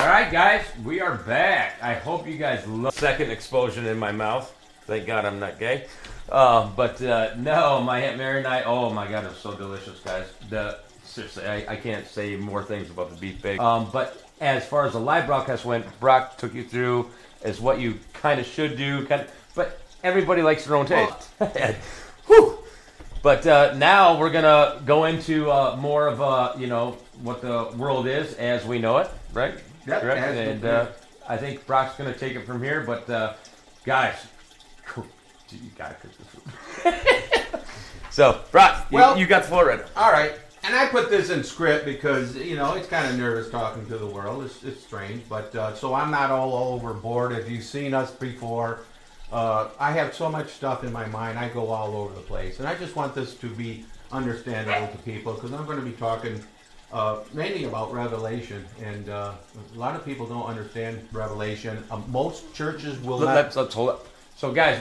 All right, guys, we are back. I hope you guys love second explosion in my mouth. Thank God I'm not gay. No, my Aunt Mary and I, oh my God, it's so delicious, guys. Seriously, I can't say more things about the beef bacon. But as far as the live broadcast went, Brock took you through as what you kind of should do. But everybody likes their own taste. Whew. But now we're going to go into more of, what the world is as we know it, right? Yep. Correct? And I think Brock's going to take it from here. But guys, you got to cook this food. So, Brock, you got the floor right now. All right. And I put this in script because, it's kind of nervous talking to the world. It's strange. But so I'm not all overboard. If you've seen us before, I have so much stuff in my mind. I go all over the place. And I just want this to be understandable to people because I'm going to be talking mainly about Revelation. And a lot of people don't understand Revelation. Most churches will not. Let's hold up. So, guys,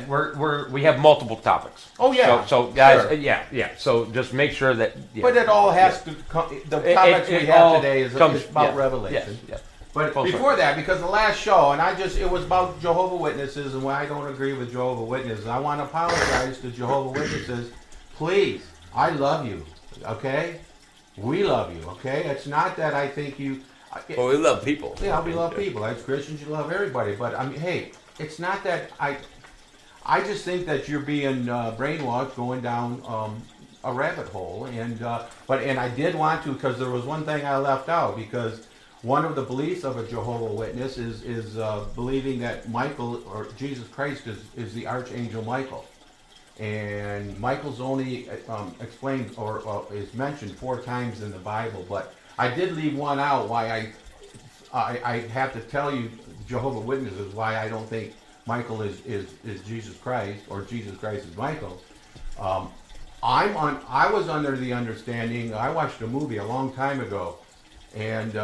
we have multiple topics. Oh, yeah. So guys, Sure. yeah. So just make sure that. Yeah. But it all has to come. The topics we have today is about Revelation. Yeah. But before that, because the last show, it was about Jehovah's Witnesses and why I don't agree with Jehovah's Witnesses. I want to apologize to Jehovah's Witnesses. Please, I love you, okay? We love you, okay? It's not that I think you... Well, we love people. Yeah, we love people. As Christians, you love everybody. But, hey, it's not that I just think that you're being brainwashed going down a rabbit hole. And I did want to, because there was one thing I left out, because... One of the beliefs of a Jehovah's Witness is believing that Michael or Jesus Christ is the Archangel Michael. And Michael's only explained or is mentioned 4 times in the Bible. But I did leave one out why I have to tell you, Jehovah's Witnesses, why I don't think Michael is Jesus Christ or Jesus Christ is Michael. I was under the understanding, I watched a movie a long time ago, and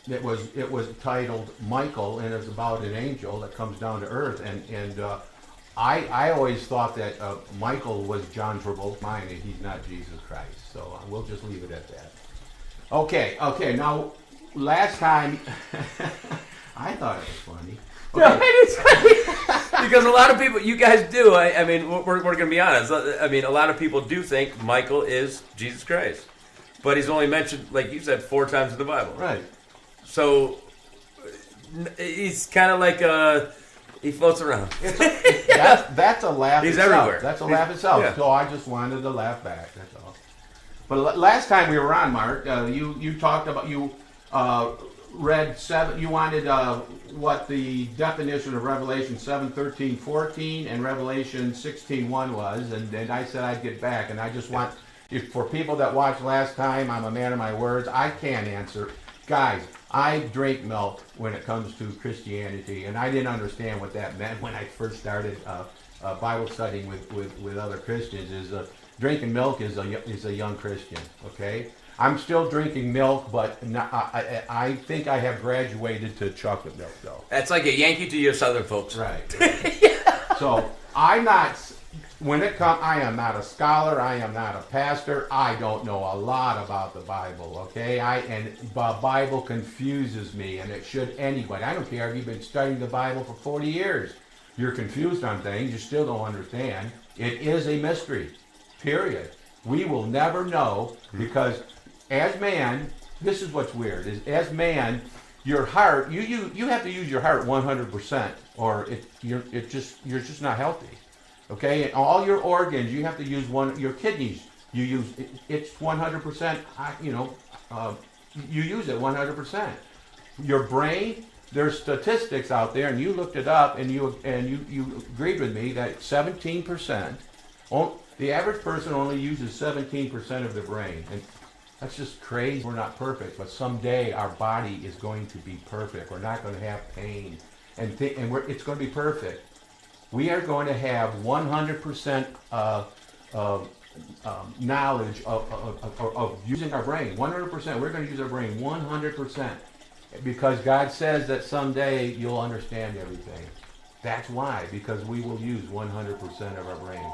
it was titled Michael, and it's about an angel that comes down to earth. And I always thought that Michael was John Travolta, mine, and he's not Jesus Christ. So we'll just leave it at that. Okay. Now, last time, I thought it was funny. Okay. Because a lot of people, you guys do. I mean, we're going to be honest. I mean, a lot of people do think Michael is Jesus Christ. But he's only mentioned, like you said, 4 times in the Bible. Right. So he's kind of like he floats around. That's a laugh. He's itself. everywhere. That's a laugh itself. Yeah. So I just wanted to laugh back. That's all. But last time we were on, Mark, you talked about read 7. You wanted what the definition of Revelation 7:13-14 and Revelation 16:1 was, and I said I'd get back, and I just want. For people that watched last time, I'm a man of my words. I can't answer. Guys, I drink milk when it comes to Christianity, and I didn't understand what that meant when I first started Bible studying with other Christians. Drinking milk is a young Christian, okay? I'm still drinking milk, but I think I have graduated to chocolate milk, though. That's like a Yankee to your Southern folks. Right. Yeah. So I'm not... When it comes, I am not a scholar. I am not a pastor. I don't know a lot about the Bible. Okay, and the Bible confuses me, and it should anybody. I don't care if you've been studying the Bible for 40 years. You're confused on things. You still don't understand. It is a mystery. Period. We will never know because, as man, this is what's weird. Is as man, your heart. You have to use your heart 100%, or you're just not healthy. Okay, and all your organs, you have to use your kidneys, you use, it's 100%, you use it 100%. Your brain, there's statistics out there, and you looked it up, and you agreed with me that 17%, the average person only uses 17% of their brain, and that's just crazy. We're not perfect, but someday our body is going to be perfect. We're not going to have pain, and it's going to be perfect. We are going to have 100% knowledge of using our brain. 100%. We're going to use our brain 100%. Because God says that someday you'll understand everything. That's why. Because we will use 100% of our brain.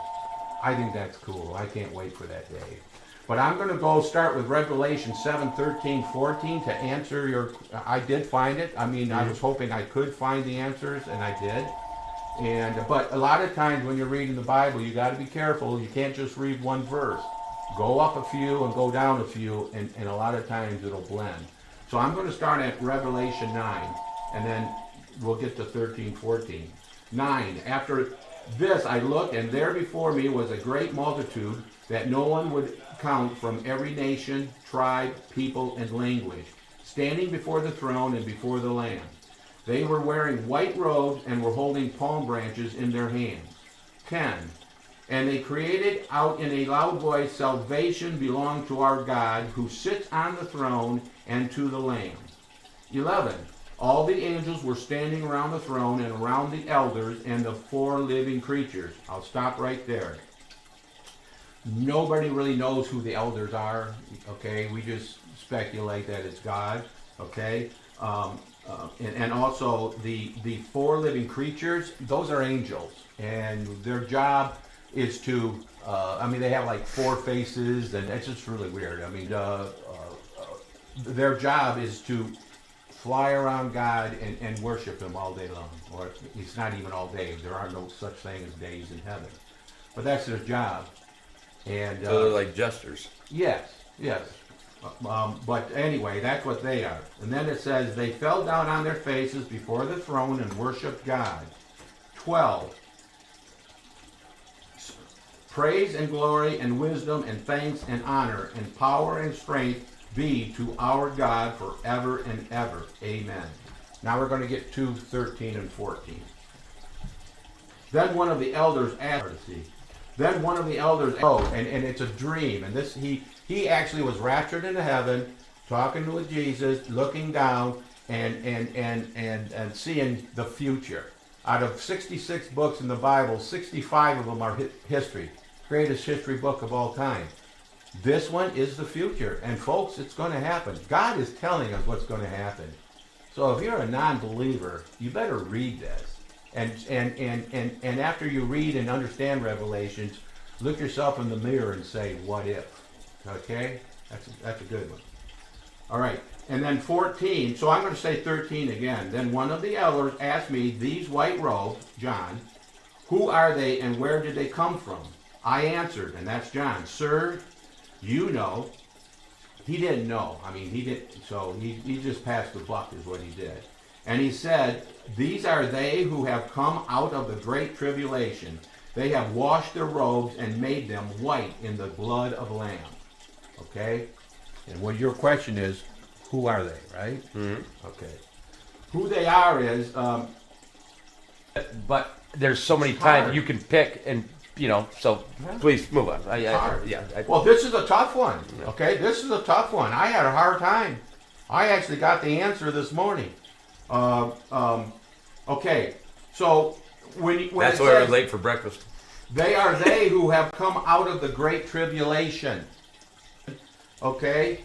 I think that's cool. I can't wait for that day. But I'm going to go start with Revelation 7, 13, 14 to answer your. I did find it. I mean, I was hoping I could find the answers, and I did. But a lot of times when you're reading the Bible, you got to be careful. You can't just read one verse. Go up a few and go down a few, and a lot of times it'll blend. So I'm going to start at Revelation 9, and then we'll get to 13, 14. 9. After this I looked, and there before me was a great multitude that no one would count, from every nation, tribe, people, and language, standing before the throne and before the Lamb. They were wearing white robes and were holding palm branches in their hands. 10. And they cried out in a loud voice, "Salvation belongs to our God, who sits on the throne, and to the Lamb." 11. All the angels were standing around the throne and around the elders and the four living creatures. I'll stop right there. Nobody really knows who the elders are, okay? We just speculate that it's God, okay? And also the four living creatures, those are angels. And their job is to, they have like four faces, and it's just really weird. I mean, their job is to fly around God and worship Him all day long. Or it's not even all day. There are no such thing as days in heaven. But that's their job. And So they're like jesters. yes. But anyway, that's what they are. And then it says, they fell down on their faces before the throne and worshiped God. 12. Praise and glory and wisdom and thanks and honor and power and strength be to our God forever and ever. Amen. Now we're going to get to 13 and 14. Then one of the elders asked, and it's a dream, and this he actually was raptured into heaven, talking with Jesus, looking down and seeing the future. Out of 66 books in the Bible, 65 of them are history, greatest history book of all time. This one is the future, and folks, it's going to happen. God is telling us what's going to happen. So if you're a non-believer, you better read this. And after you read and understand Revelations, look yourself in the mirror and say, "What if?" Okay, that's a good one. All right, and then 14. So I'm going to say 13 again. Then one of the elders asked me, "These white robes, John, who are they and where did they come from?" I answered, and that's John, "Sir, you know." He didn't know. I mean, he didn't. So he just passed the buck, is what he did. And he said, "These are they who have come out of the great tribulation. They have washed their robes and made them white in the blood of the Lamb." Okay? And what your question is, who are they, right? Mm-hmm. Okay. Who they are is... But there's so many hard. times you can pick, and so please move on. hard. Yeah. Well, this is a tough one. Okay? This is a tough one. I had a hard time. I actually got the answer this morning. Okay, so when That's it why we're says, late for breakfast. they are they who have come out of the great tribulation. Okay,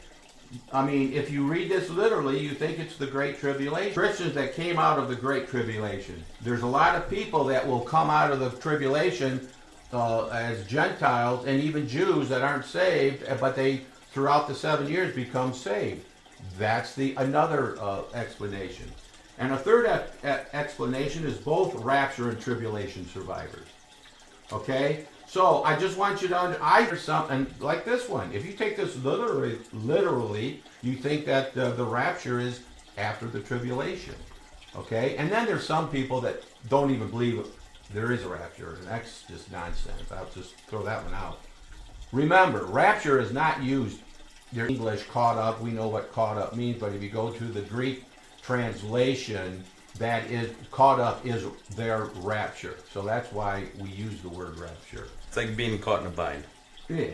I mean, if you read this literally, you think it's the great tribulation. Christians that came out of the great tribulation. There's a lot of people that will come out of the tribulation as Gentiles, and even Jews that aren't saved, but they throughout the 7 years become saved. That's another explanation. And a third explanation is both rapture and tribulation survivors. Okay? So I just want you to either something like this one. If you take this literally, you think that the rapture is after the tribulation. Okay? And then there's some people that don't even believe there is a rapture, and that's just nonsense. I'll just throw that one out. Remember, rapture is not used. Their English caught up, we know what caught up means, but if you go to the Greek translation, that is caught up is their rapture. So that's why we use the word rapture. It's like being caught in a bind. Yeah.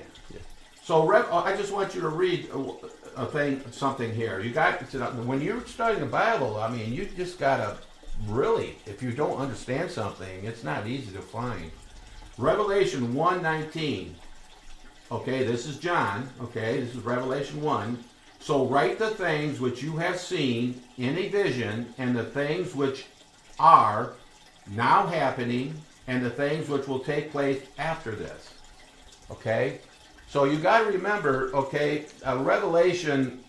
So I just want you to read something here. You got when you're studying the Bible, I mean, you just gotta really, if you don't understand something, it's not easy to find. Revelation 1:19. Okay, this is John. Okay, this is Revelation 1. "So write the things which you have seen in a vision, and the things which are now happening, and the things which will take place after this." Okay? So you got to remember, okay, Revelation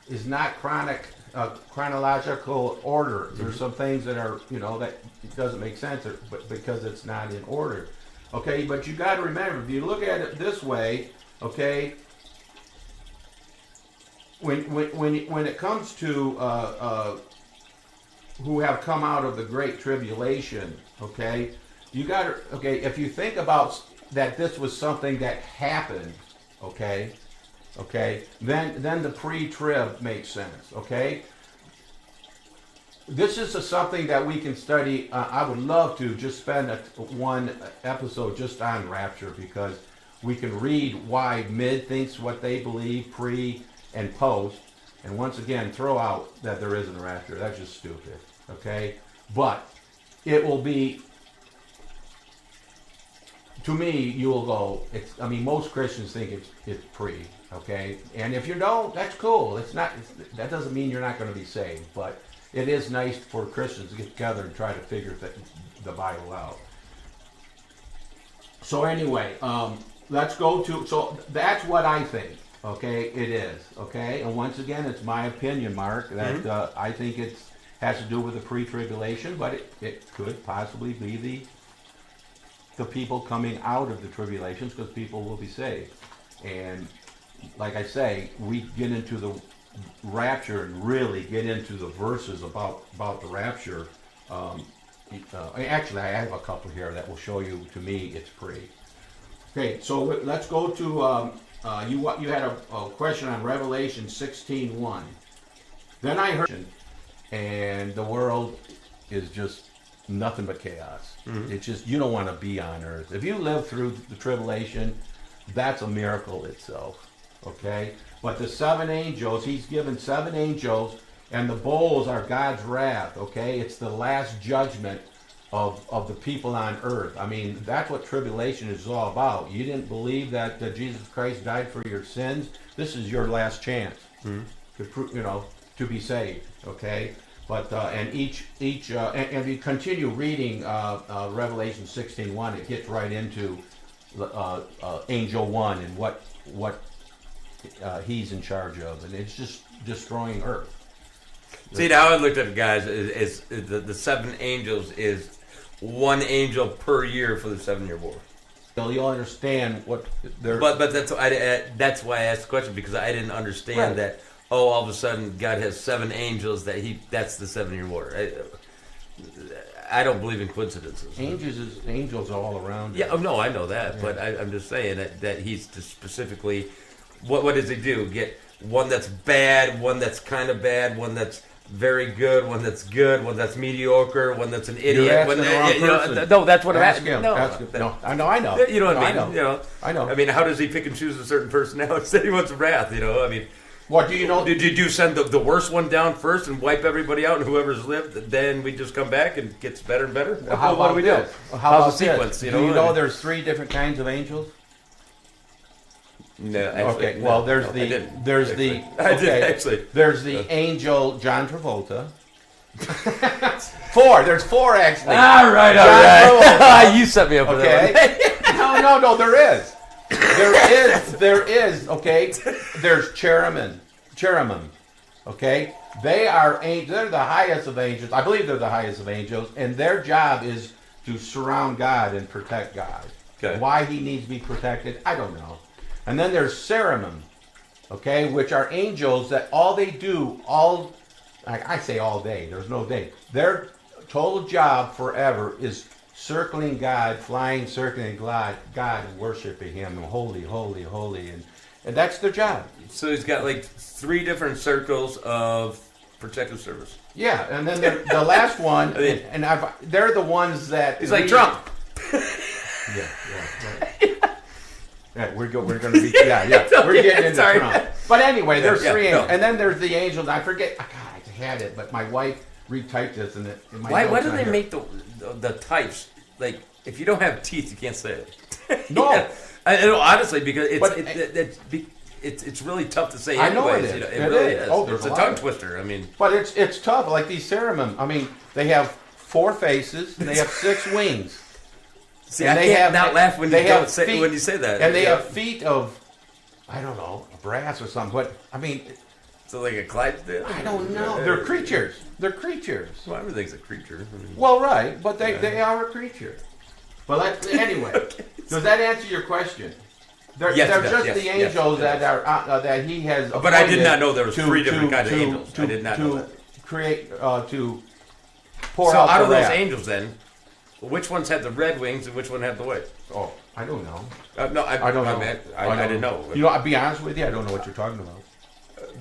is not chronological order. There's some things that are, that it doesn't make sense, but because it's not in order. Okay, but you got to remember, if you look at it this way, okay, when it comes to who have come out of the Great Tribulation, okay, you got to, okay, if you think about that this was something that happened, okay, then the pre-trib makes sense, okay. This is something that we can study. I would love to just spend one episode just on rapture, because we can read why mid thinks what they believe pre and post, and once again throw out that there isn't a rapture. That's just stupid, okay? But it will be, to me, you will go, most Christians think it's pre, okay? And if you don't, that's cool. That doesn't mean you're not going to be saved, but it is nice for Christians to get together and try to figure the Bible out. So anyway, let's go to, so that's what I think, okay, it is, okay? And once again, it's my opinion, Mark, that I think it has to do with the pre-tribulation, but it could possibly be the people coming out of the tribulations, because people will be saved. And like I say, we get into the rapture and really get into the verses about the rapture. Actually, I have a couple here that will show you, to me, it's pre. Okay, so let's go to, you had a question on Revelation 16:1. Then I heard, and the world is just nothing but chaos. It's just, you don't want to be on earth. If you live through the tribulation, that's a miracle itself, okay? But the 7 angels, he's given 7 angels, and the bowls are God's wrath, okay? It's the last judgment of the people on earth. I mean, that's what tribulation is all about. You didn't believe that Jesus Christ died for your sins? This is your last chance to be saved, okay? But and each and you continue reading Revelation 16:1, it gets right into Angel 1 and what he's in charge of, and it's just destroying Earth. See, now I looked at it, guys, is the 7 angels is 1 angel per year for the 7-year war. So you'll understand what they're. But that's why I asked the question, because I didn't understand that. Oh, all of a sudden God has 7 angels that's the 7-year war. I don't believe in coincidences. Angels all around. Yeah, no, I know that, but I'm just saying that he's just specifically. What does he do? Get one that's bad, one that's kind of bad, one that's very good, one that's good, one that's mediocre, one that's an idiot. You're asking the wrong person. No, that's what I'm Ask asking. him. No, No, I know. You know what I mean? I know. I mean, how does he pick and choose a certain personality? Said he wants wrath. I mean. What do you know? Did you send the worst one down first and wipe everybody out, and whoever's lived, then we just come back and it gets better and better? How what do we do? How's the sequence? Do you know there's 3 different kinds of angels? No, actually, okay. Well, there's I the didn't. there's Actually. the I did actually. There's the angel John Travolta. 4. There's 4 actually. All right. You set me up for Okay. that. No. There is. There is. Okay. There's cherubim. Okay. They're the highest of angels. I believe they're the highest of angels, and their job is to surround God and protect God. Okay. Why he needs to be protected, I don't know. And then there's seraphim, okay, which are angels that all they do, I say all day, there's no day. Their total job forever is circling God, circling God, and worshiping him, and holy, holy, holy, and that's their job. So he's got like 3 different circles of protective service. Yeah, and then the last one, they're the ones that he's like Trump. Yeah. Yeah, we're going to be we're getting into Trump. But anyway, there's 3 angels, and then there's the angels. I forget. God, I had it, but my wife retyped this, and why do they make the types like if you don't have teeth you can't say it? No, honestly, because it's really tough to say. I know anyways, it is. It really is. Oh, it's a tongue twister. I mean, but it's tough. Like these seraphim. I mean, they have 4 faces and they have 6 wings. See, And I they can't have- not laugh when they you have don't say feet, when you say that. And they Yeah. have feet of, I don't know, brass or something. But I mean, So like a Clydesdale? I don't know. They're creatures. They're creatures. Well, everything's a creature. I mean, Well, right, but they are a creature. But anyway, does that answer your question? They're, Yes, it they're does, just yes, the yes, angels it that does. are that he has. But I did appointed not know there was to- three different to- kinds of to- angels. I to- did not know to that. create to pour So out out the of those wrath. angels, then, which ones had the red wings and which one had the white? Oh, I don't know. No, I don't know. I didn't know. You know, I'll be honest with you. I don't know what you're talking about.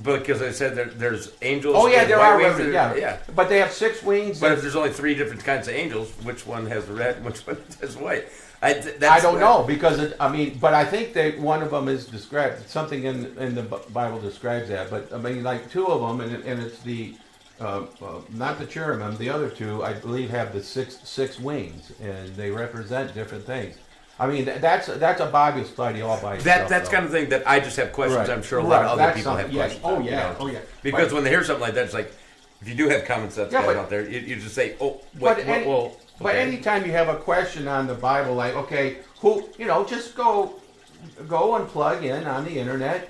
Because I said there's angels. Oh yeah, with there white are. wings Yeah. But they have 6 wings. But if there's only 3 different kinds of angels, which one has the red and which one has white? I don't know because but I think that one of them is described. Something in the Bible describes that. But I mean, like 2 of them, and it's the not the cherubim. The other 2, I believe, have the six wings, and they represent different things. I mean, that's a Bible study all by itself. That's though. kind of thing that I just have questions. Right. I'm sure a lot of other That's people have something- yes. questions. Oh on, you yeah. know. Oh yeah. Because But- when they hear something like that, it's like if you do have common sense Yeah, guys but- out there, you just say, "Oh, But wait, any- well." But okay. anytime you have a question on the Bible, like, okay, just go and plug in on the internet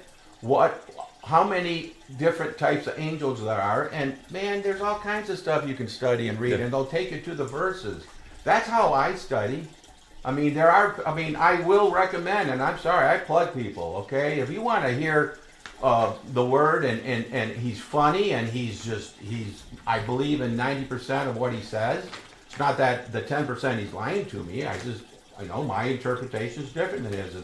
how many different types of angels there are, and man, there's all kinds of stuff you can study and read, Yeah. and they'll take you to the verses. That's how I study. I mean, I will recommend, and I'm sorry, I plug people, okay? If you want to hear the word, and he's funny, and I believe in 90% of what he says. It's not that the 10% he's lying to me. I know my interpretation is different than his.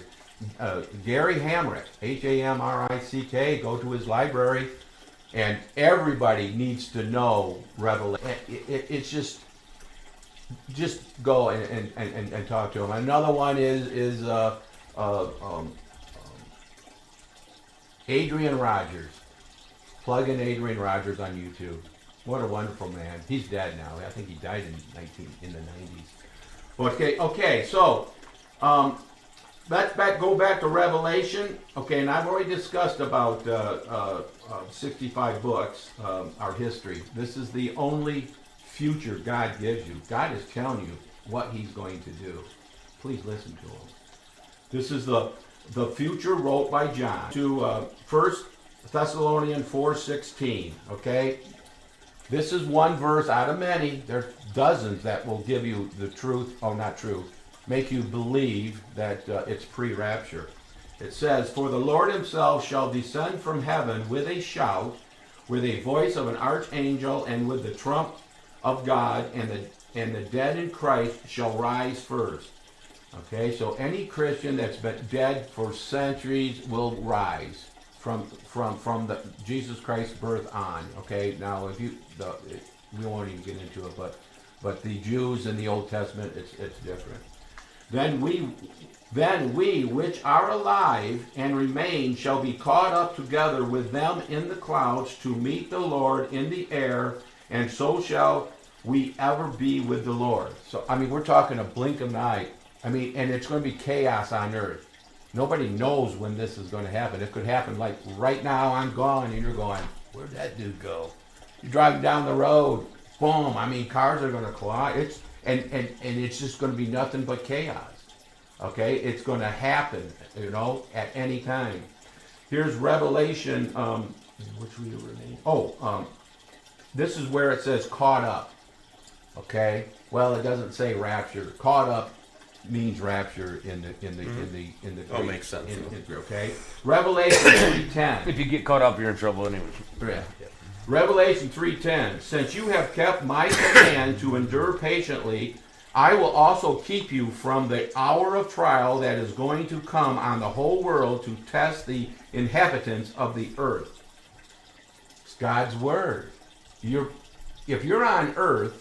Gary Hamrick, Hamrick, go to his library, and everybody needs to know Revelation. It's just go and talk to him. Another one is Adrian Rogers. Plug in Adrian Rogers on YouTube. What a wonderful man. He's dead now. I think he died in the 90s. Okay. So let's go back to Revelation. Okay, and I've already discussed about 65 books, our history. This is the only future God gives you. God is telling you what He's going to do. Please listen to Him. This is the future wrote by John to 1 Thessalonians 4:16. Okay, this is one verse out of many. There's dozens that will give you the truth. Oh, not truth. Make you believe that it's pre-rapture. It says, "For the Lord Himself shall descend from heaven with a shout, with a voice of an archangel, and with the trump of God, and the dead in Christ shall rise first." Okay, so any Christian that's been dead for centuries will rise from the Jesus Christ's birth on. Okay, now we won't even get into it, but the Jews in the Old Testament, it's different. Then we which are alive and remain shall be caught up together with them in the clouds to meet the Lord in the air, and so shall we ever be with the Lord. So I mean, we're talking a blink of an eye. I mean, and it's going to be chaos on earth. Nobody knows when this is going to happen. It could happen like right now. I'm gone, and you're going, where'd that dude go? You're driving down the road, boom. I mean, cars are going to collide. And it's just going to be nothing but chaos. Okay, it's going to happen, at any time. Here's Revelation, which we remain. This is where it says caught up. Okay, well, it doesn't say rapture. Caught up means rapture in the Oh, makes sense. Okay, Revelation 3:10. If you get caught up, you're in trouble anyway. Yeah. Revelation 3:10. Since you have kept my command to endure patiently, I will also keep you from the hour of trial that is going to come on the whole world to test the inhabitants of the earth. It's God's word. If you're on earth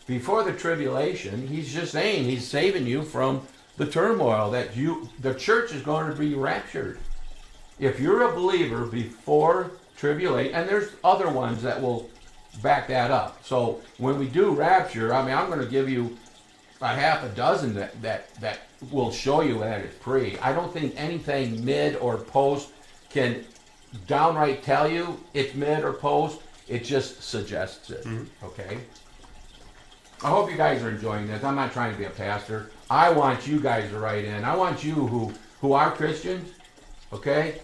before the tribulation, He's just saying He's saving you from the turmoil that the church is going to be raptured. If you're a believer before tribulation, and there's other ones that will back that up. So when we do rapture, I mean, I'm going to give you a half a dozen that will show you that it's pre. I don't think anything mid or post can downright tell you it's mid or post. It just suggests it. Okay. I hope you guys are enjoying this. I'm not trying to be a pastor. I want you guys to write in. I want you who are Christians, okay?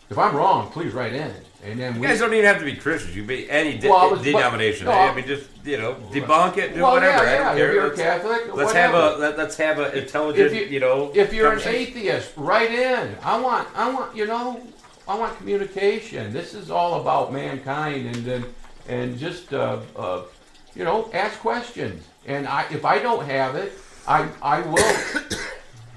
If I'm wrong, please write in. And then You guys don't even have to be Christians. You can be any denomination. no, I mean, just debunk it, do whatever. I don't care. If you're a Catholic, Let's whatever. let's have an intelligent, if you're an conversation. atheist, write in. I want communication. This is all about mankind, and just ask questions. And if I don't have it, I will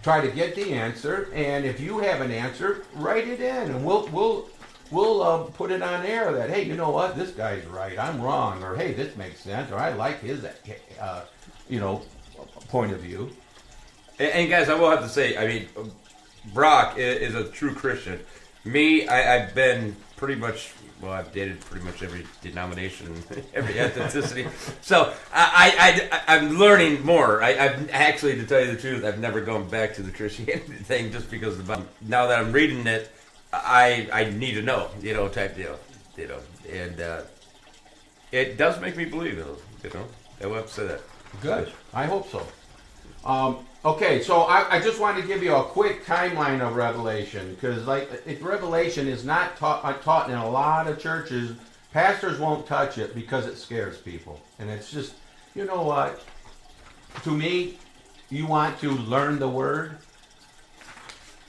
try to get the answer. And if you have an answer, write it in, and we'll put it on air that, hey, you know what, this guy's right, I'm wrong, or hey, this makes sense, or I like his point of view. And guys, I will have to say, I mean, Brock is a true Christian. Me, I've been pretty much, I've dated pretty much every denomination, every ethnicity. So I'm learning more. I've actually, to tell you the truth, I've never gone back to the Christianity thing just because now that I'm reading it, I need to know, type deal, and it does make me believe it, I will have to say that. Good. I hope so. Okay, so I just wanted to give you a quick timeline of Revelation, because Revelation is not taught in a lot of churches. Pastors won't touch it because it scares people, and it's just, you know what? To me, you want to learn the Word.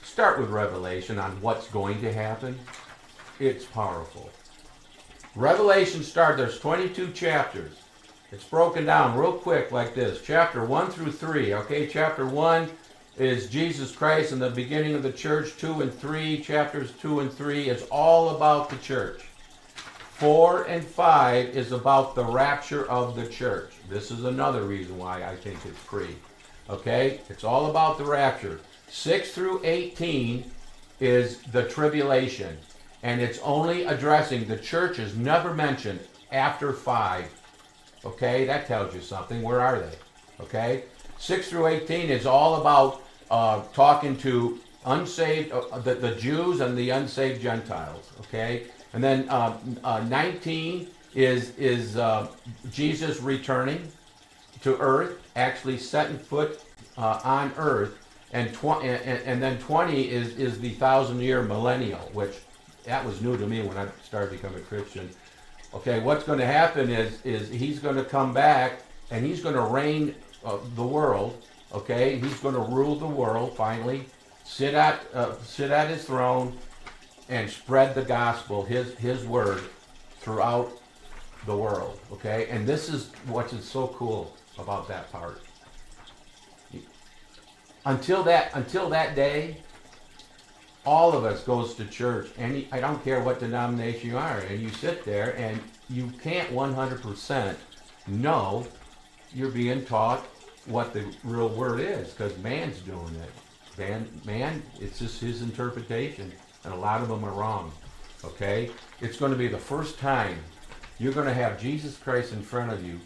Start with Revelation on what's going to happen. It's powerful. Revelation there's 22 chapters. It's broken down real quick like this. Chapter 1 through 3. Okay, chapter 1 is Jesus Christ and the beginning of the church. 2 and 3, chapters 2 and 3 is all about the church. 4 and 5 is about the rapture of the church. This is another reason why I think it's free. Okay, it's all about the rapture. 6 through 18 is the tribulation, and it's only addressing the church is never mentioned after 5. Okay, that tells you something. Where are they? Okay, 6 through 18 is all about talking to unsaved, the Jews and the unsaved Gentiles. Okay, and then 19 is Jesus returning to earth, actually setting foot on earth. And then 20 is the 1,000-year millennial, which that was new to me when I started becoming a Christian. Okay, what's going to happen is he's going to come back and he's going to reign the world. Okay, he's going to rule the world finally, sit at his throne, and spread the gospel, his word, throughout the world. Okay, and this is what is so cool about that part. Until that day, all of us goes to church, and I don't care what denomination you are, and you sit there and you can't 100% know you're being taught what the real word is, because man's doing it. Man, it's just his interpretation, and a lot of them are wrong. Okay? It's going to be the first time you're going to have Jesus Christ in front of you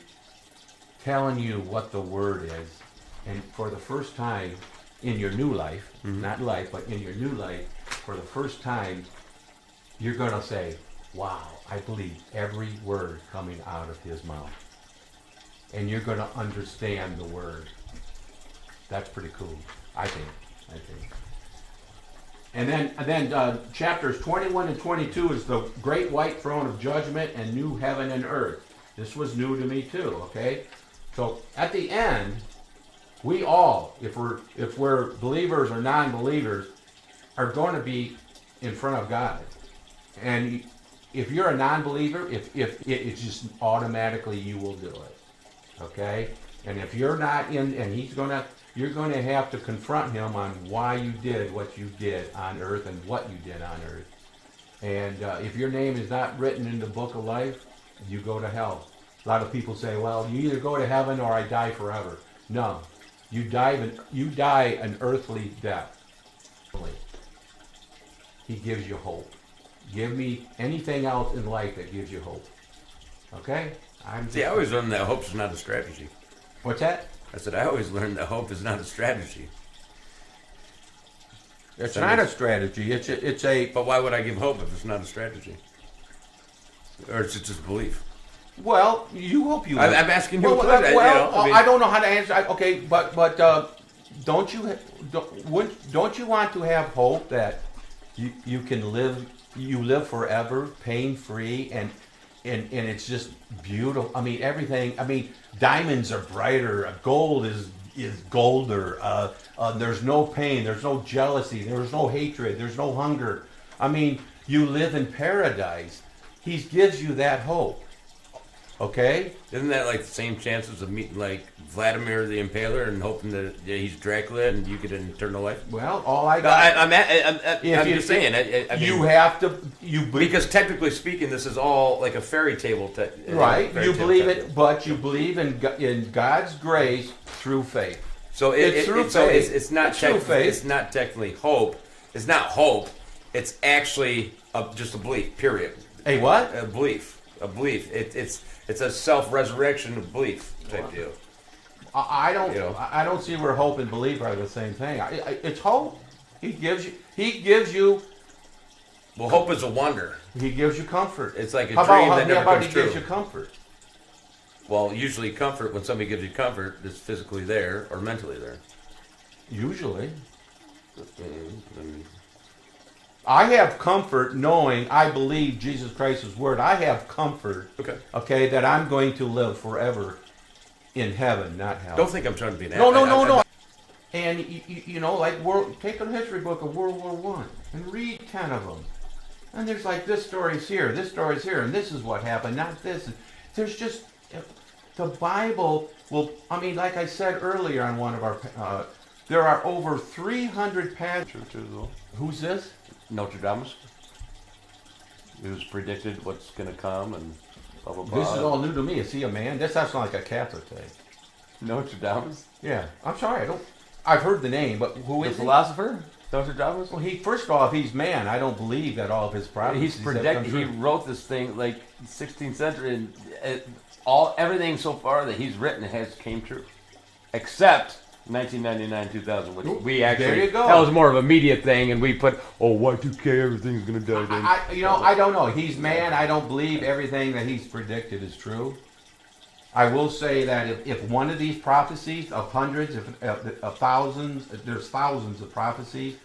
telling you what the word is. And for the first time in your new life, not life, but in your new life, for the first time, you're going to say, wow, I believe every word coming out of his mouth. And you're going to understand the word. That's pretty cool, I think. And then chapters 21 and 22 is the great white throne of judgment and new heaven and earth. This was new to me too, okay? So at the end, we all, if we're believers or non-believers, are going to be in front of God. And if you're a non-believer, if it's just automatically you will do it. Okay? And if you're not in, and you're going to have to confront him on why you did what you did on earth and what you did on earth. And if your name is not written in the book of life, you go to hell. A lot of people say, well, you either go to heaven or I die forever. No. You die an earthly death. He gives you hope. Give me anything else in life that gives you hope. Okay? I always learned that hope is not a strategy. What's that? I said, I always learned that hope is not a strategy. It's not a strategy. It's a. But why would I give hope if it's not a strategy? Or is it just belief? Well, you hope you. I'm asking you a question. I don't know how to answer. Okay, but don't you want to have hope that you can live forever pain free and it's just beautiful. I mean everything. I mean diamonds are brighter, gold is golder. There's no pain, there's no jealousy, there's no hatred, there's no hunger. I mean you live in paradise. He gives you that hope. Okay? Isn't that like the same chances of meeting like Vladimir the Impaler and hoping that he's Dracula and you get an eternal life? Well, all I No, got. I'm just saying. I mean, You have to. because technically speaking, this is all like a fairy tale. Right. Fairy You tale believe type it, deal. but you believe in God's grace through faith. So It's through so faith. it's not It's through technically, faith. it's not technically hope. It's not hope. It's actually just a belief. Period. A what? A belief. A belief. It's a self-resurrection of belief type deal. I don't. You know. I don't see where hope and belief are the same thing. It's hope. He gives you. He gives you. Well, hope is a wonder. He gives you comfort. It's like a How dream about, that never how about comes he true. gives you comfort? Well, usually comfort, when somebody gives you comfort, is physically there or mentally there. Usually. Mm, I have comfort knowing I believe Jesus Christ's word. I have comfort, Okay. that I'm going to live forever in heaven, not hell. Don't think I'm trying to be an No. And you know, like take a history book of World War One and read 10 of them. And there's like this story's here, this story's here, and this is what happened, not this. There's just the Bible. Well, I mean, like I said earlier on one of our, there are over 300 passages. Who's this? Notre Dame. It was predicted what's going to come and blah, blah, blah. This is all new to me. Is he a man? This sounds like a Catholic thing. Notre Dame? Yeah, I'm sorry. I've heard the name, but who The is he? philosopher? Notre Dame? Well, first of all, if he's man, I don't believe that all of his prophecies He's have come predicted. He true. wrote this thing like 16th century, and everything so far that he's written has came true, except 1999, 2000, which we actually there you go. that was more of a media thing, and we put Y2K, everything's gonna die. Then. I don't know. He's man. I don't believe everything that he's predicted is true. I will say that if one of these prophecies of hundreds, of thousands, there's thousands of prophecies,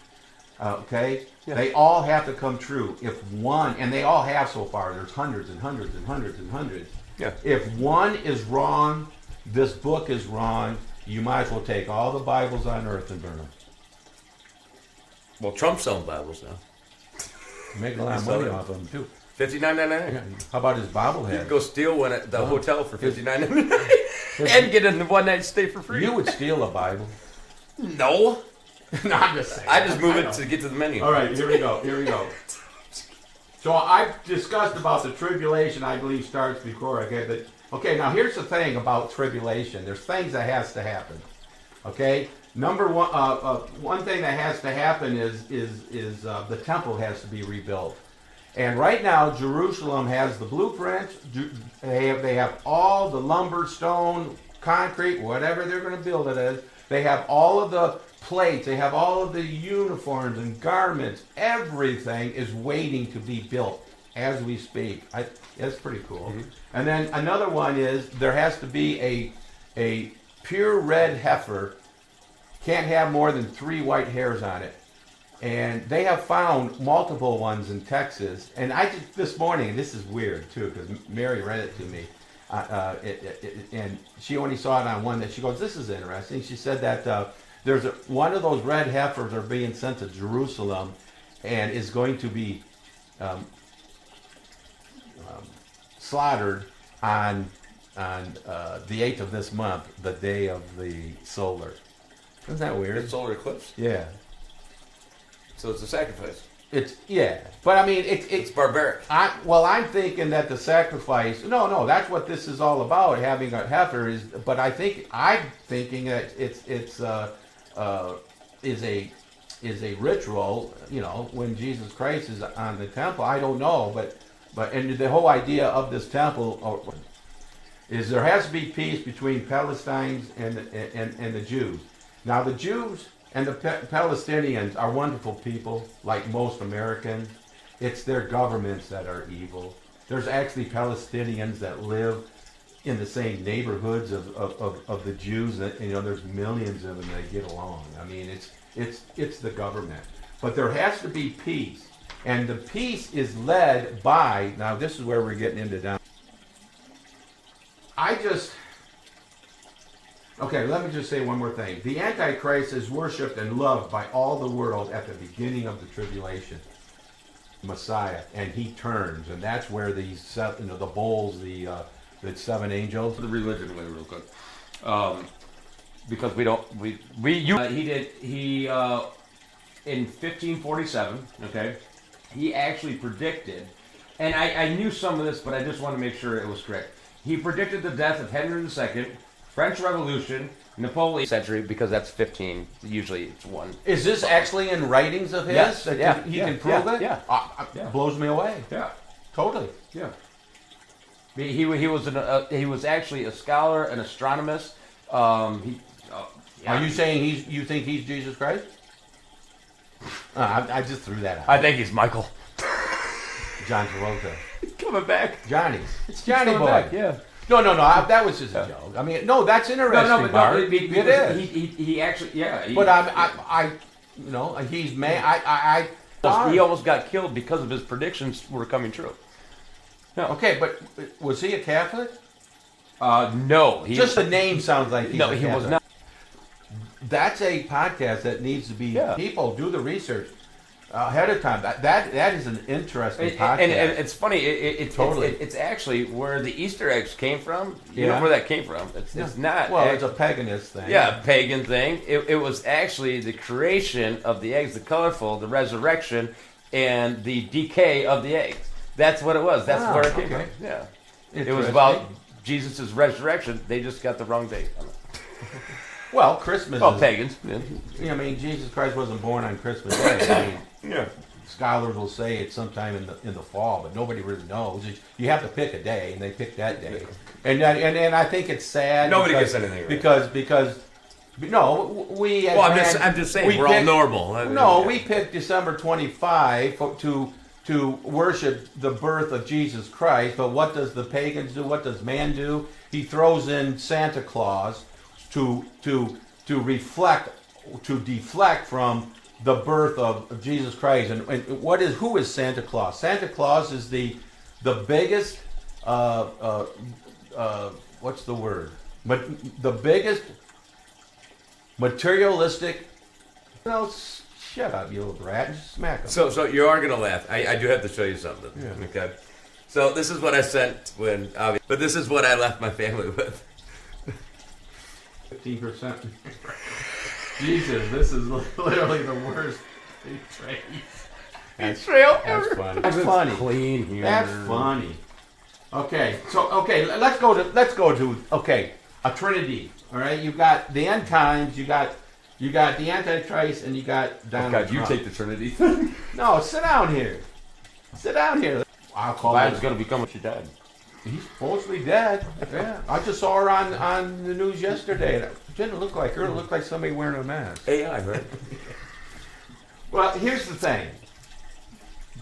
okay, Yeah. they all have to come true. If one, and they all have so far, there's hundreds and hundreds and hundreds and hundreds. Yeah. If one is wrong, this book is wrong, you might as well take all the Bibles on earth and burn them. Well, Trump's selling Bibles now. Make a lot of money off them too. $59.99. How about his You bobblehead? can go steal one at the hotel for $59.99 and get a one-night stay for free. You would steal a Bible. No, No, I'm just saying. I just move it to get to the menu. All right, here we go. Here we go. So I've discussed about the tribulation. I believe starts before. Okay, now here's the thing about tribulation. There's things that has to happen. Okay, number one, one thing that has to happen is the temple has to be rebuilt. And right now, Jerusalem has the blueprints. They have all the lumber, stone, concrete, whatever they're going to build it as. They have all of the plates. They have all of the uniforms and garments. Everything is waiting to be built as we speak. That's pretty cool. Mm-hmm. And then another one is there has to be a pure red heifer. Can't have more than 3 white hairs on it. And they have found multiple ones in Texas. And I just this morning, this is weird too, because Mary read it to me, and she only saw it on one that she goes, "This is interesting." She said that there's one of those red heifers are being sent to Jerusalem, and is going to be slaughtered on the 8th of this month, the day of the solar. Isn't that weird? It's solar eclipse, Yeah. so it's a sacrifice. But I mean, It's barbaric. I'm thinking that the sacrifice. No, that's what this is all about. Having a heifer is. But I'm thinking that is a ritual. You know, when Jesus Christ is on the temple. I don't know, but and the whole idea of this temple is there has to be peace between Palestinians and the Jews. Now the Jews and the Palestinians are wonderful people, like most Americans. It's their governments that are evil. There's actually Palestinians that live in the same neighborhoods of the Jews. That, you know, there's millions of them that get along. I mean, it's the government. But there has to be peace. And the peace is led by, now this is where we're getting into down. Okay, let me just say one more thing. The Antichrist is worshipped and loved by all the world at the beginning of the tribulation. Messiah, and he turns, and that's where these seven, the bowls, the 7 angels. The religion way, real quick, because he in 1547. Okay, he actually predicted, and I knew some of this, but I just want to make sure it was correct. He predicted the death of Henry II, French Revolution, Napoleon century, because that's 15. Usually it's one. Is this actually in writings of his? Yes. That Yeah. he Yeah. can prove Yeah. it? Yeah. It blows me away. Yeah. Totally. Yeah. He was actually a scholar, an astronomist. Are you saying you think he's Jesus Christ? I just threw that out. I think he's Michael. John Travolta. Coming back. Johnny. It's Johnny Coming Boy. back, yeah. No, that was just a joke. I mean, no, that's interesting, Mark. It is. He actually, yeah. But I, you know, he's mad. He almost got killed because of his predictions were coming true. No. Okay, but was he a Catholic? No. Just the name sounds like he's no, a he Catholic. was not. That's a podcast that needs to be. Yeah. People do the research ahead of time. That is an interesting podcast. And it's funny. Totally. It's actually where the Easter eggs came from. You Yeah. know where that came from. It's not. Well, it's a paganist thing. Yeah, pagan thing. It was actually the creation of the eggs, the colorful, the resurrection, and the decay of the eggs. That's what it was. That's where it came from. Yeah. It was about Jesus' resurrection. They just got the wrong date on it. Well, Christmas. Oh, pagans. Yeah. I mean, Jesus Christ wasn't born on Christmas Day. I mean, Yeah. scholars will say it's sometime in the fall, but nobody really knows. You have to pick a day, and they pick that day. And I think it's sad. Nobody because, gets anything right. because no, we. Well, I'm just saying we're all normal. No, we picked December 25 to worship the birth of Jesus Christ. But what does the pagans do? What does man do? He throws in Santa Claus to deflect from the birth of Jesus Christ. And who is Santa Claus? Santa Claus is the biggest what's the word? The biggest materialistic. No, shut up, you little brat, and smack him. So you are gonna laugh. I do have to show you something. Yeah. Okay. So this is what I sent but this is what I left my family with. 15%. Jesus, this is literally the worst betrayal ever. That's funny. That's funny. Clean humor. That's funny. Okay, so let's go to a Trinity. All right, you've got the end times. You got the Antichrist, and you got Donald Trump. You take the Trinity. No, sit down here. Sit down here. I'll call Biden's it. gonna become what she died. He's supposedly dead. Yeah, I just saw her on the news yesterday. And it didn't look like her. It looked like somebody wearing a mask. AI, right? Well, here's the thing.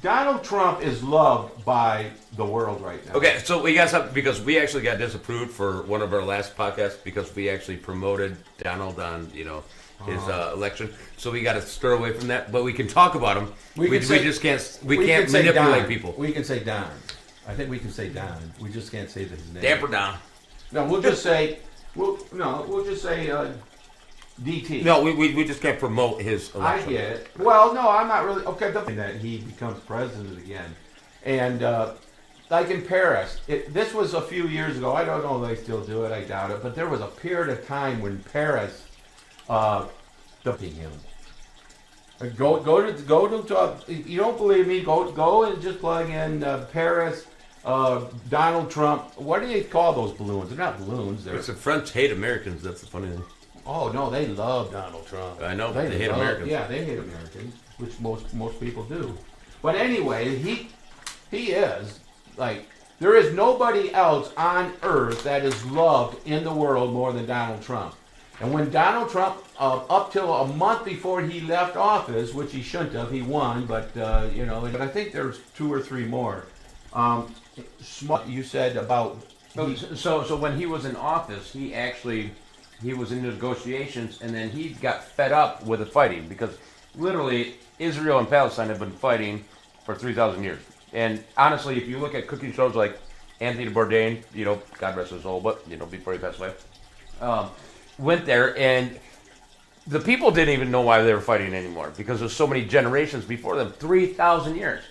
Donald Trump is loved by the world right now. Okay, so we got something because we actually got disapproved for one of our last podcasts because we actually promoted Donald on his election. So we got to stir away from that, but we can talk about him. We just can't manipulate Don. people. We can say Don. I think we can say Don. We just can't say his name. Damper down. No, we'll just say DT. No, we just can't promote his election. I get it. Well, no, I'm not really. Okay, that he becomes president again. And like in Paris, this was a few years ago. I don't know if they still do it. I doubt it. But there was a period of time when Paris, him. Go to. You don't believe me? Go and just plug in Paris. Donald Trump. What do they call those balloons? They're not balloons. It's the French hate Americans. That's the funny thing. Oh no, they love Donald Trump. I know, but they hate Americans. Yeah, they hate Americans, which most people do. But anyway, he is like there is nobody else on earth that is loved in the world more than Donald Trump. And when Donald Trump, up till a month before he left office, which he shouldn't have, he won, but but I think there's 2 or 3 more. You said about So when he was in office, he was in negotiations, and then he got fed up with the fighting because literally Israel and Palestine have been fighting for 3,000 years. And honestly, if you look at cooking shows like Anthony Bourdain, God rest his soul, but before he passed away, went there, and the people didn't even know why they were fighting anymore because there's so many generations before them, 3,000 years.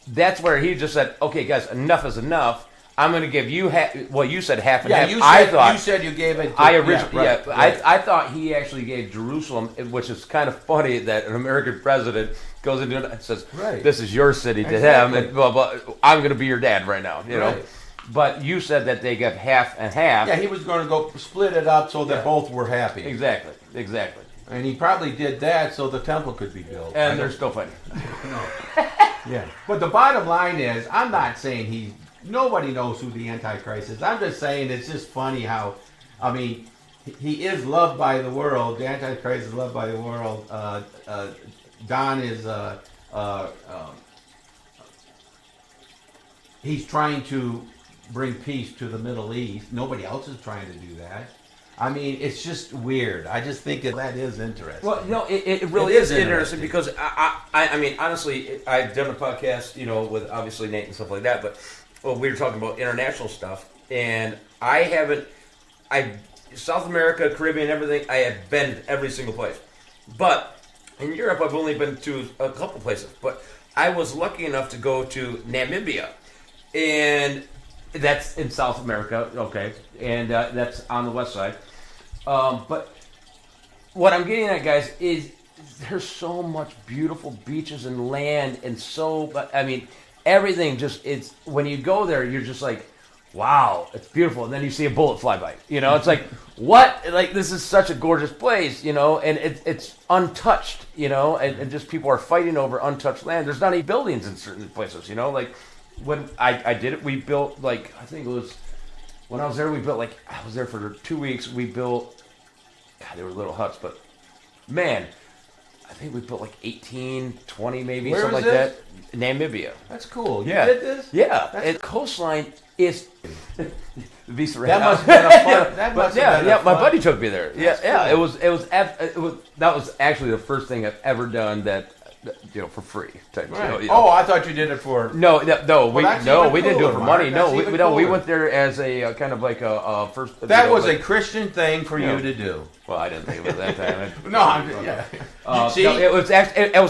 That's where he just said, "Okay, guys, enough is enough. I'm going to give you you said half and half." You said you gave it. I thought he actually gave Jerusalem, which is kind of funny that an American president goes into it and says, Right. "This is your city to Exactly. him, and blah, blah, I'm going to be your dad right now." Right. But you said that they got half and half. Yeah, he was going to go split it up so that both were happy. Exactly. And he probably did that so the temple could be built. And they're still fighting. Yeah. But the bottom line is, I'm not saying nobody knows who the Antichrist is. I'm just saying it's just funny how, he is loved by the world. The Antichrist is loved by the world. Don is, he's trying to bring peace to the Middle East. Nobody else is trying to do that. It's just weird. I just think that is interesting. Well, no, it really It is is interesting interesting. because honestly, I've done a podcast, with obviously Nate and stuff like that, but we were talking about international stuff, and South America, Caribbean, everything, I have been to every single place. But in Europe, I've only been to a couple places, but I was lucky enough to go to Namibia, and that's in South America, okay, and that's on the west side. But what I'm getting at, guys, is there's so much beautiful beaches and land, and everything it's when you go there, you're just like, wow, it's beautiful, and then you see a bullet fly by. It's like, what? Like, this is such a gorgeous place, and it's untouched, and just people are fighting over untouched land. There's not any buildings in certain places, like. When I did it, we built I think it was when I was there. We built I was there for 2 weeks. We built, God, they were little huts, but man, I think we built 18, 20 maybe, Where something was like this? that. Namibia. That's cool. You Yeah. did this? Yeah, That's- and coastline is the beast of That must have been a fun. That must have been a my fun- buddy took me there. That's Yeah. cool. It was that was actually the first thing I've ever done that for free type. Right. Oh, I thought you did it for. We that's even didn't do it for cooler, money. Mark. No, That's we even no, we cooler. went there as a kind of like a first. That was a Christian thing for you to do. Well, I didn't think of it that time. No, yeah. See? No, it was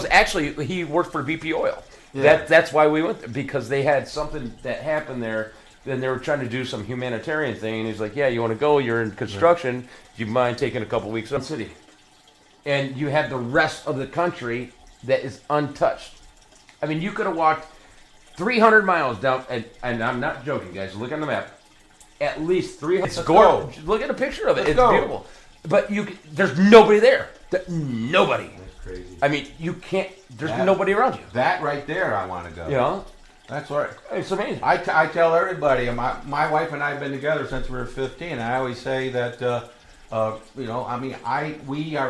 actually he worked for BP Oil. Yeah. That's why we went there, because they had something that happened there. Then they were trying to do some humanitarian thing, and he's like, "Yeah, you want to go? You're in construction. Do you mind taking a couple weeks in the city?" And you have the rest of the country that is untouched. You could have walked 300 miles down, and I'm not joking, guys. Look on the map. At least 300. It's gorgeous. Look at a picture of it. Let's It's go. beautiful. But there's nobody there. Nobody. That's crazy. You can't. There's nobody around you. That right there, I want to go. That's right. It's amazing. I tell everybody, my wife and I have been together since we were 15. And I always say that, we are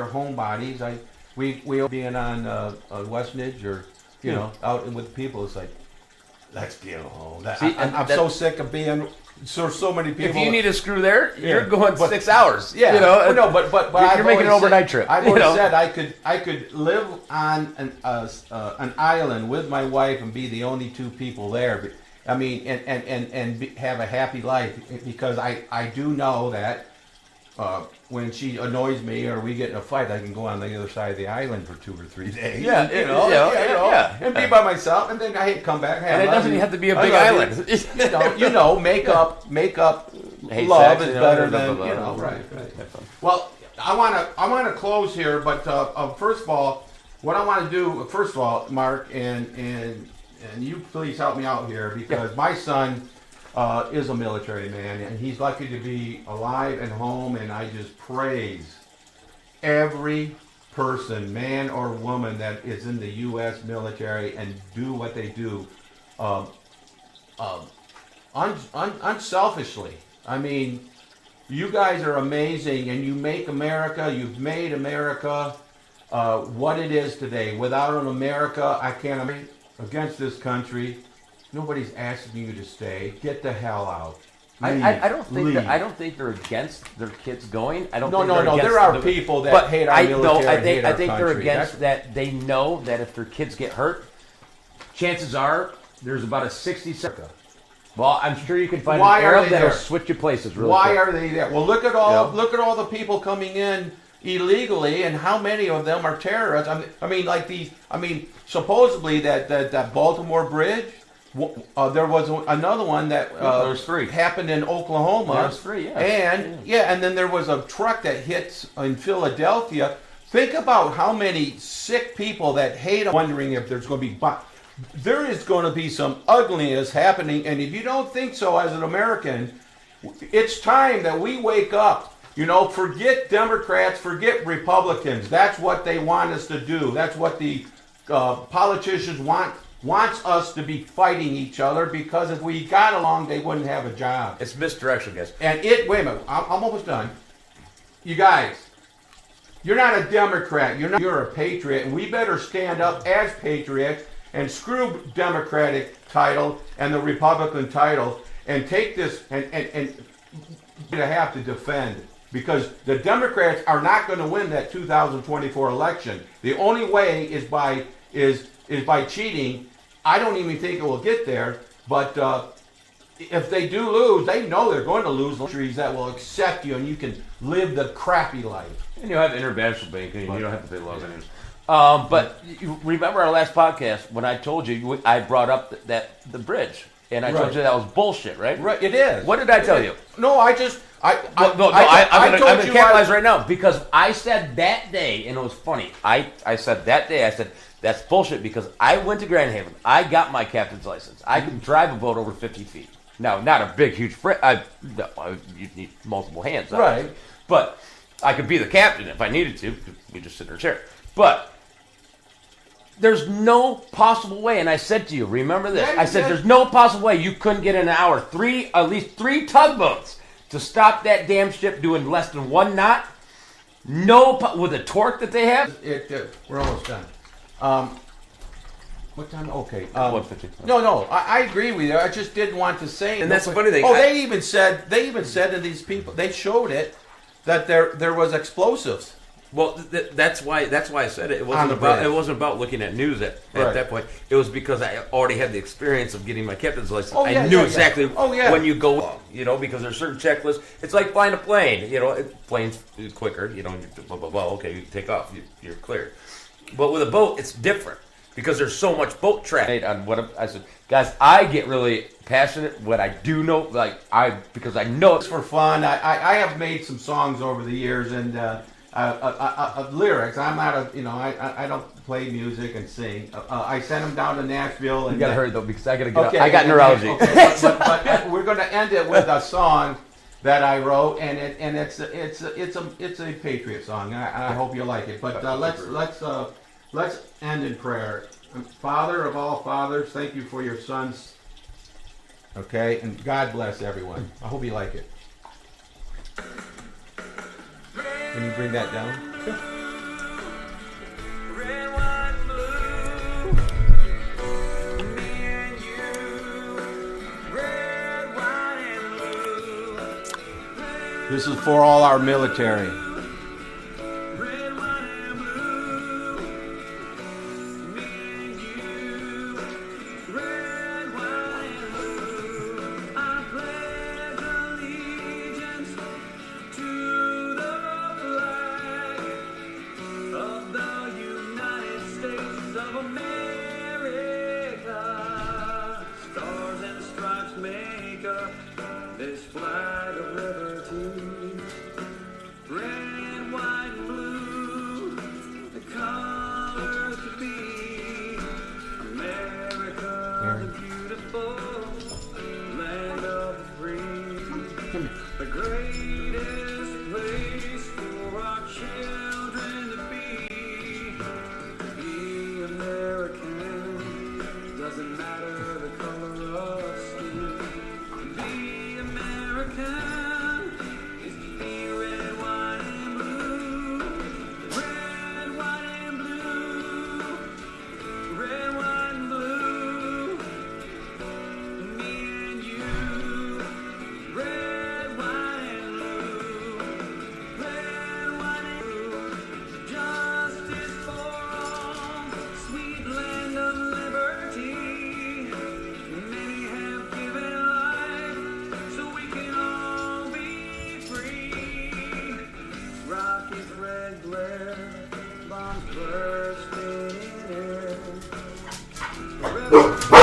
homebodies. We being on Westnedge or out with people. It's like, let's get home. I'm so sick of being so many people. If you need a screw there, you're Yeah. going 6 hours. Yeah, but you're making an overnight trip. I've always said I could live on an island with my wife and be the only two people there. Have a happy life, because I do know that when she annoys me or we get in a fight, I can go on the other side of the island for 2 or 3 days. Yeah, and be by myself, and then I come back. Hey, And it I love doesn't you. have to be a I big love island. you. Make up. Hate Love sex, is better blah, blah, than blah, blah. right. Well, I want to close here, but first of all, what I want to do, first of all, Mark, and you please help me out here, because my son is a military man, and he's lucky to be alive and home, and I just praise every person, man or woman, that is in the U.S. military and do what they do unselfishly. You guys are amazing, and you've made America what it is today. Without an America, I can't against this country. Nobody's asking you to stay. Get the hell out. I don't think leave. I don't think they're against their kids going. I don't. No, think no, they're no. against There are the- people that but hate our I military. know. I and hate think our they're country. against that. They know that if their kids get hurt, chances are there's about a 60%. Well, I'm sure you can find Why an are Arab they that'll there? switch your places really Why quick. are they there? Well, look at all Yeah. look at all the people coming in illegally, and how many of them are terrorists. I mean, like these. I mean, supposedly that Baltimore bridge. There was another one that There was 3. happened in Oklahoma. There was 3, yeah. And then there was a truck that hits in Philadelphia. Think about how many sick people that hate them, wondering if there's going to be. There is going to be some ugliness happening, and if you don't think so as an American, it's time that we wake up. You know, forget Democrats, forget Republicans. That's what they want us to do. That's what the politicians wants us to be fighting each other, because if we got along, they wouldn't have a job. It's misdirection, guys. And wait a minute, I'm almost done. You guys, you're not a Democrat. You're a patriot, and we better stand up as patriots and screw Democratic title and the Republican title and take this and to have to defend, because the Democrats are not going to win that 2024 election. The only way is by cheating. I don't even think it will get there, but if they do lose, they know they're going to lose countries that will accept you, and you can live the crappy life. And you'll have international banking, and you don't have to pay laws anyways. But you remember our last podcast when I told you I brought up the bridge, and I told Right. you that was bullshit, right? Right, it is. What did I tell you? No, I'm I'm told gonna you capitalize right now, because I said that day, and it was funny. I said that day, I said that's bullshit, because I went to Grand Haven. I got my captain's license. I can drive a boat over 50 feet. Now, not a big, huge you need multiple hands, obviously. Right. But I could be the captain if I needed to. We just sit in a chair. But there's no possible way, and I said to you, remember this, I said there's no possible way you couldn't get in an hour at least three tugboats to stop that damn ship doing less than 1 knot. With the torque that they have. We're almost done. What time? Okay. 1:50. No, I agree with you. I just didn't want to say. And that's the funny thing. Oh, they even said to these people, they showed it, that there was explosives. Well, that's why I said it. It On the wasn't about looking at news at Right. that point. It was because I already had the experience of getting my captain's license. Oh, yeah, I knew yeah, exactly yeah. Oh, yeah. when you go, because there's certain checklists. It's like flying a plane. Planes quicker. You blah blah blah. Okay, you take off. You're cleared. But with a boat, it's different, because there's so much boat traffic. On what I said, guys, I get really passionate. What I do know, because I know It's for fun. I have made some songs over the years, and lyrics. I'm not I don't play music and sing. I sent them down to Nashville. And you gotta hurry though, because I gotta get. Okay, I got neurology. Okay, but we're going to end it with a song that I wrote, and it's a patriot song. I hope you like it. But let's end in prayer. Father of all fathers, thank you for your sons. Okay, and God bless everyone. I hope you like it. Can you bring that down? Red, white, blue, me and you. Red, white, and blue. This is for all our military. Red, white, and blue. Me and you. Red, white, and blue. I pledge allegiance to the flag of the United States of America. Stars and stripes make up this flag of liberty. Red, white, and blue, the colors to be. America, the beautiful land of the free. The greatest place for our children to be. Be American, doesn't matter the color of skin. Be American is to be red, white, and blue. Red, white, and blue. Red, white, and blue. Me and you. Red, red glare, bombs bursting in air.